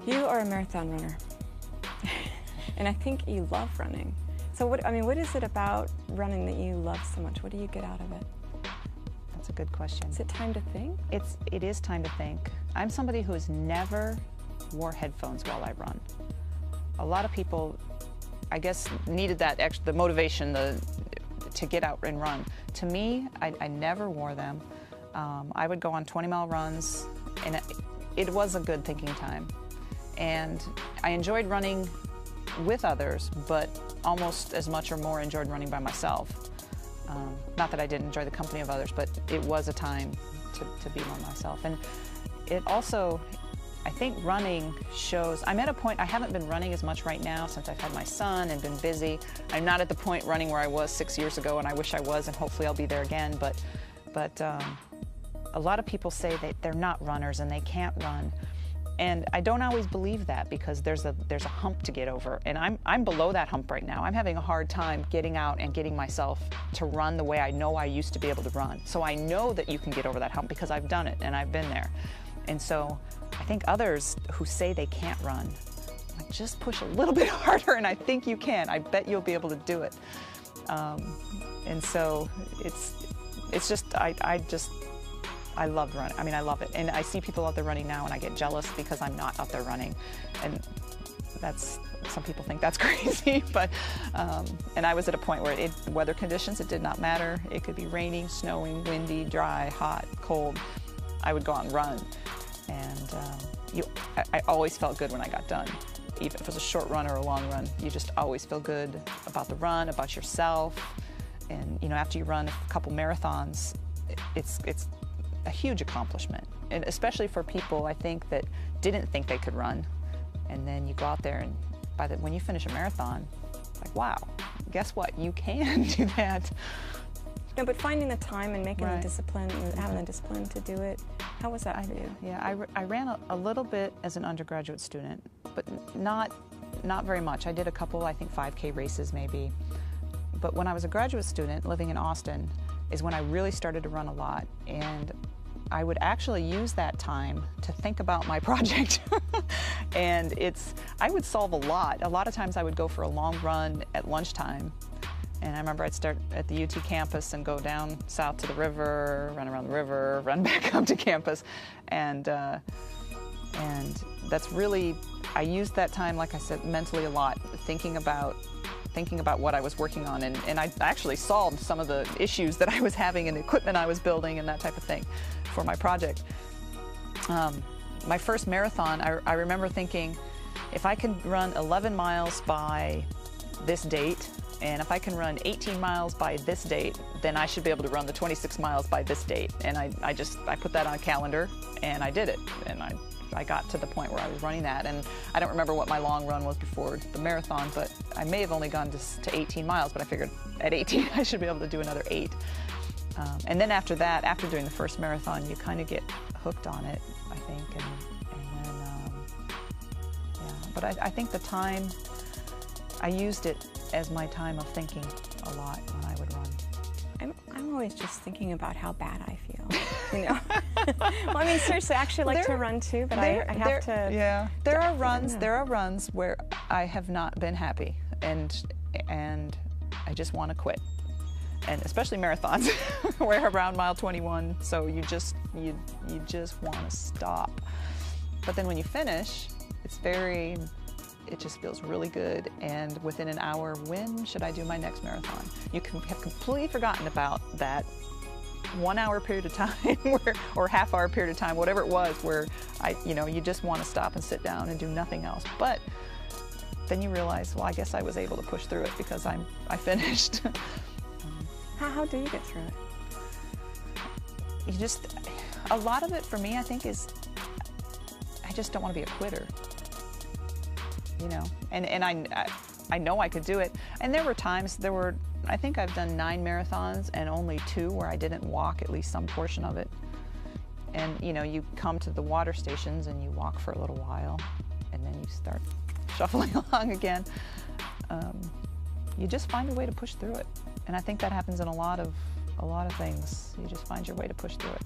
You are a marathon runner, and I think you love running. So what is it about running that you love so much? What do you get out of it? That's a good question. Is it time to think? It is time to think. I'm somebody who has never wore headphones while I run. A lot of people, I guess, needed that the motivation to get out and run. To me, I never wore them. I would go on 20-mile runs, and it was a good thinking time. And I enjoyed running with others, but almost as much or more enjoyed running by myself. Not that I didn't enjoy the company of others, but it was a time to be by myself. And it also, I think running shows, I'm at a point, I haven't been running as much right now since I've had my son and been busy. I'm not at the point running where I was 6 years ago, and I wish I was, and hopefully I'll be there again. But a lot of people say that they're not runners and they can't run. And I don't always believe that, because there's a hump to get over, and I'm below that hump right now. I'm having a hard time getting out and getting myself to run the way I know I used to be able to run. So I know that you can get over that hump because I've done it and I've been there. And so I think others who say they can't run, like, just push a little bit harder, and I think you can. I bet you'll be able to do it. And so it's just I love running. I mean, I love it. And I see people out there running now, and I get jealous because I'm not out there running. And some people think that's crazy, but, and I was at a point where weather conditions, it did not matter. It could be raining, snowing, windy, dry, hot, cold. I would go out and run. And I always felt good when I got done. Even if it was a short run or a long run, you just always feel good about the run, about yourself. And, you know, after you run a couple marathons, it's a huge accomplishment, and especially for people, I think, that didn't think they could run, and then you go out there, and when you finish a marathon, it's like, wow, guess what? You can do that. No, but finding the time and making the discipline, and having the discipline to do it, how was that for you? Yeah, I ran a little bit as an undergraduate student, but not very much. I did a couple, I think, 5K races maybe. But when I was a graduate student living in Austin is when I really started to run a lot, and I would actually use that time to think about my project. And I would solve a lot. A lot of times I would go for a long run at lunchtime, and I remember I'd start at the UT campus and go down south to the river, run around the river, run back up to campus, and that's really, I used that time, like I said, mentally a lot, thinking about what I was working on, and I actually solved some of the issues that I was having and the equipment I was building and that type of thing for my project. My first marathon, I remember thinking, if I can run 11 miles by this date, and if I can run 18 miles by this date, then I should be able to run the 26 miles by this date. And I put that on a calendar, and I did it. And I got to the point where I was running that, and I don't remember what my long run was before the marathon, but I may have only gone to 18 miles, but I figured at 18 I should be able to do another 8. And then after that, after doing the first marathon, you kind of get hooked on it, I think, and then, yeah. But I think the time, I used it as my time of thinking a lot when I would run. I'm always just thinking about how bad I feel, you know. Well, I mean, seriously, I actually like to run too, but I have to. Yeah, there are runs where I have not been happy, and I just want to quit, and especially marathons, where around mile 21, so you just want to stop. But then when you finish, it just feels really good, and within an hour, when should I do my next marathon? You can have completely forgotten about that 1 hour period of time or half-hour period of time, whatever it was, where you just want to stop and sit down and do nothing else. But then you realize, well, I guess I was able to push through it because I finished. How do you get through it? A lot of it for me, I think, is I just don't want to be a quitter. You know, and I know I could do it. And there were times, I think I've done 9 marathons and only 2 where I didn't walk at least some portion of it. And, you know, you come to the water stations and you walk for a little while, and then you start shuffling along again. You just find a way to push through it. And I think that happens in a lot of things. You just find your way to push through it.